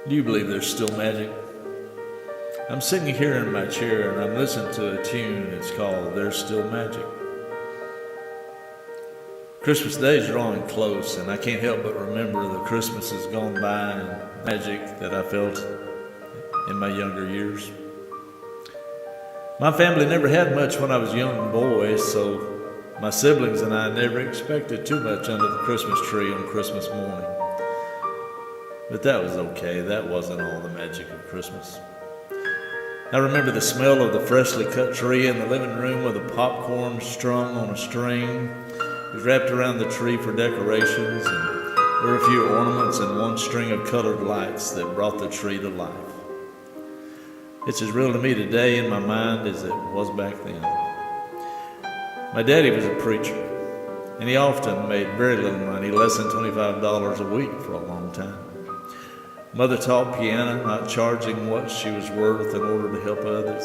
Do you believe there's still magic? I'm sitting here in my chair and I'm listening to a tune. It's called There's Still Magic. Christmas Day is drawing close, and I can't help but remember the Christmases gone by and magic that I felt in my younger years. My family never had much when I was a young boy, so my siblings and I never expected too much under the Christmas tree on Christmas morning. But that was okay. That wasn't all the magic of Christmas. I remember the smell of the freshly cut tree in the living room with the popcorn strung on a string. It was wrapped around the tree for decorations, and there were a few ornaments and one string of colored lights that brought the tree to life. It's as real to me today in my mind as it was back then. My daddy was a preacher, and he often made very little money, less than $25 a week for a long time. Mother taught piano, not charging what she was worth in order to help others.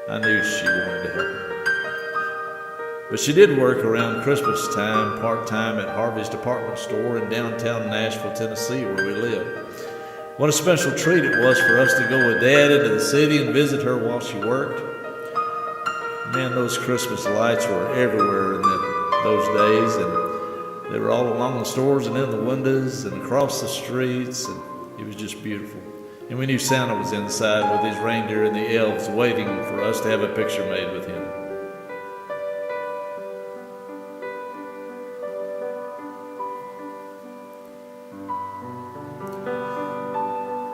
I knew she wanted to help me. But she did work around Christmas time, part-time at Harvey's department store in downtown Nashville, Tennessee, where we lived. What a special treat it was for us to go with Dad into the city and visit her while she worked. Man, those Christmas lights were everywhere in those days, and they were all along the stores and in the windows and across the streets, and it was just beautiful. And we knew Santa was inside with his reindeer and the elves waiting for us to have a picture made with him.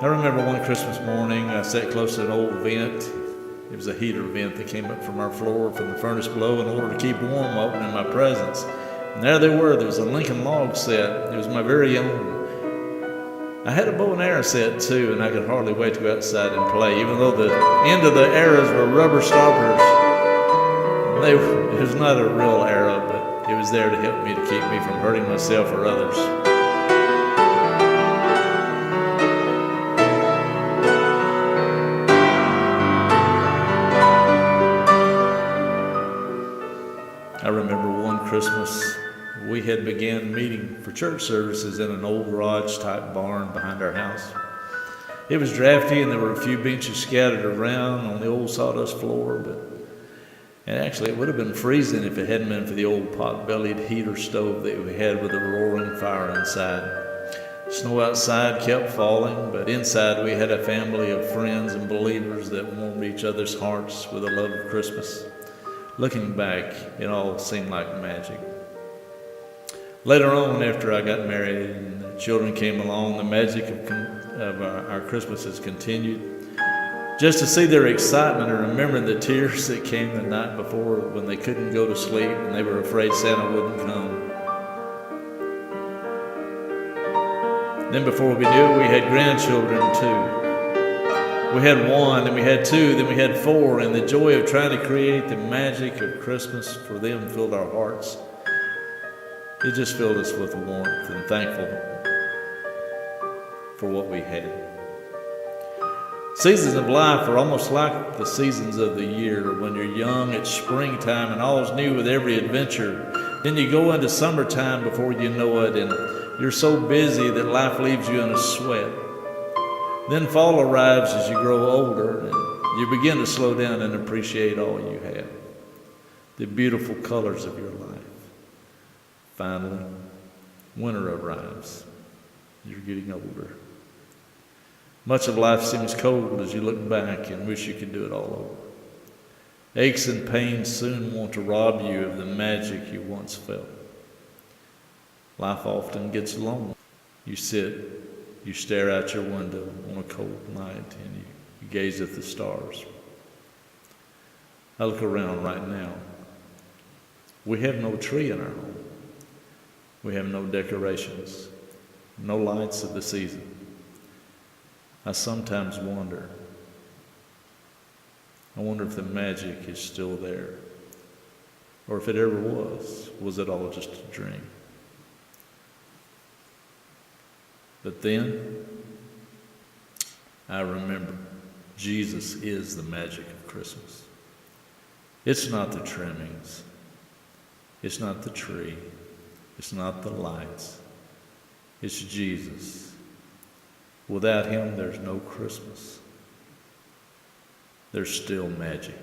I remember one Christmas morning, I sat close to an old vent. It was a heater vent that came up from our floor from the furnace below in order to keep warm opening my presents. And there they were. There was a Lincoln log set. It was my very own. I had a bow and arrow set too, and I could hardly wait to go outside and play, even though the end of the arrows were rubber stoppers. It was not a real arrow, but it was there to help me to keep me from hurting myself or others. I remember one Christmas, we had began meeting for church services in an old garage-type barn behind our house. It was drafty, and there were a few benches scattered around on the old sawdust floor, and actually it would have been freezing if it hadn't been for the old pot-bellied heater stove that we had with a roaring fire inside. Snow outside kept falling, but inside we had a family of friends and believers that warmed each other's hearts with the love of Christmas. Looking back, it all seemed like magic. Later on, after I got married and the children came along, the magic of our Christmases continued. Just to see their excitement and remembering the tears that came the night before when they couldn't go to sleep and they were afraid Santa wouldn't come. Then before we knew it, we had grandchildren too. We had one, then we had two, then we had four, and the joy of trying to create the magic of Christmas for them filled our hearts. It just filled us with warmth and thankful for what we had. Seasons of life are almost like the seasons of the year. When you're young, it's springtime and all's new with every adventure. Then you go into summertime before you know it, and you're so busy that life leaves you in a sweat. Then fall arrives as you grow older, and you begin to slow down and appreciate all you have, the beautiful colors of your life. Finally, winter arrives. You're getting older. Much of life seems cold as you look back and wish you could do it all over. Aches and pains soon want to rob you of the magic you once felt. Life often gets lonely. You sit, you stare out your window on a cold night, and you gaze at the stars. I look around right now. We have no tree in our home. We have no decorations, no lights of the season. I sometimes wonder if the magic is still there, or if it ever was it all just a dream? But then I remember Jesus is the magic of Christmas. It's not the trimmings. It's not the tree. It's not the lights. It's Jesus. Without him, there's no Christmas. There's still magic.